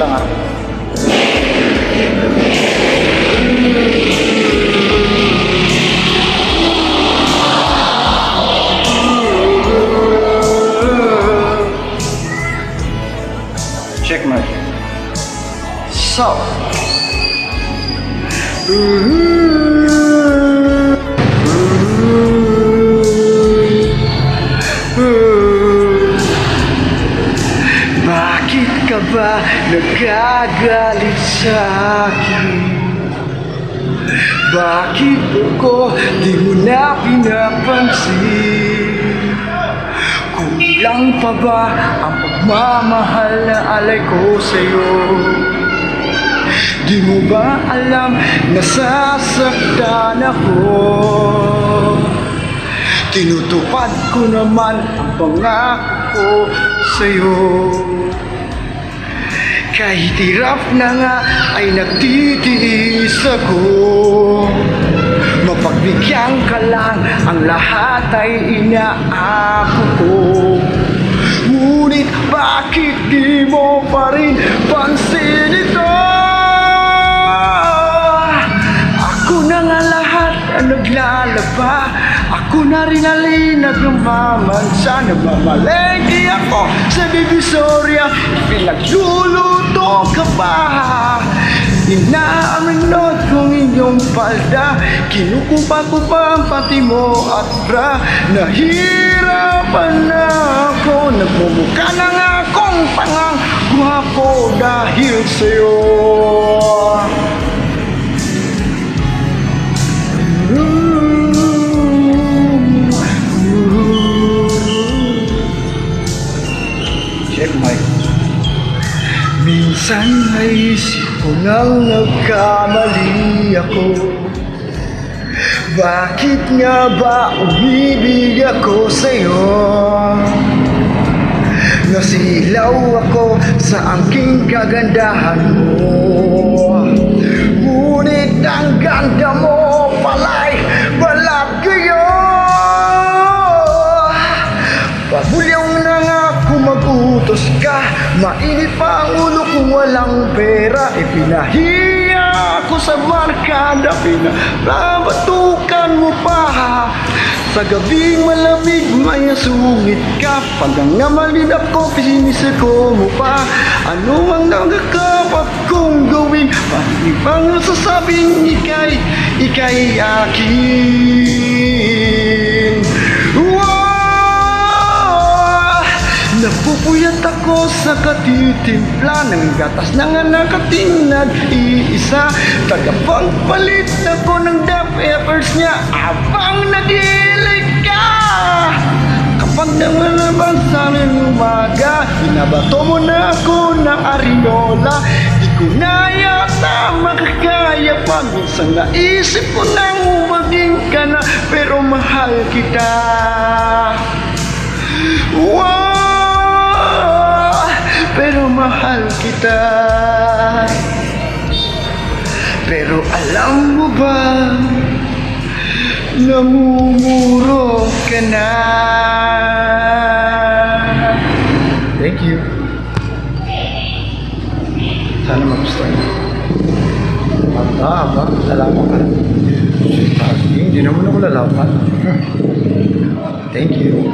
lang ah. Check mic. So. Bakit ka ba nagagalit sa akin? Bakit ako di mo na pinapansin? Kulang pa ba ang pagmamahal na alay ko sa'yo? Di mo ba alam nasasaktan ako? Tinutupad ko naman ang pangako ko sa'yo. Kahit hirap na nga ay nagtitiis ako. Mapagbigyan ka lang, ang lahat ay inaako ko. Ngunit bakit di mo pa rin pansin ito? Ako na nga lahat ang naglalaba. Ako na rin alin nagmamamansa. Nagmamalengke ako sa Divisoria. Pinagluluto ka pa. Inaaminot kong inyong palda. Kinukupa ko pa ang pati mo at bra. Nahirapan na ako. Nagmumukha na nga akong tangang gwapo dahil sa'yo. Check mic. Minsan naisip ko nang nagkamali ako. Bakit nga ba umibig ako sa'yo? Nasilaw ako sa aking kagandahan mo. Ngunit ang ganda mo pala'y balat kayo. Pabulyong na nga kung mag-utos ka. Mainit pa ang ulo kung walang pera. Ipinahiya ako sa markada. Pinabatukan mo pa. Sa gabing malamig may sungit ka. Pag nangamalin ako, pisinisir ko mo pa. Ano ang nagkakapat kong gawin? Pati bang sasabing ika'y akin? Napupuyat ako sa katitimpla ng gatas na nga nakatingnan iisa. Tagapagpalit ako ng diapers niya abang nag-ilig ka. Kapag naman sa rin umaga, binabato mo na ako ng arinola. Di ko na yata makakaya pa. Minsan naisip ko nang umaging ka na, pero mahal kita. Wow! Pero mahal kita. Pero alam mo ba, namumuro ka na. Thank you. Sana magustuhan niyo. Aba, lalaban ka. Hindi naman ako lalaban. Thank you.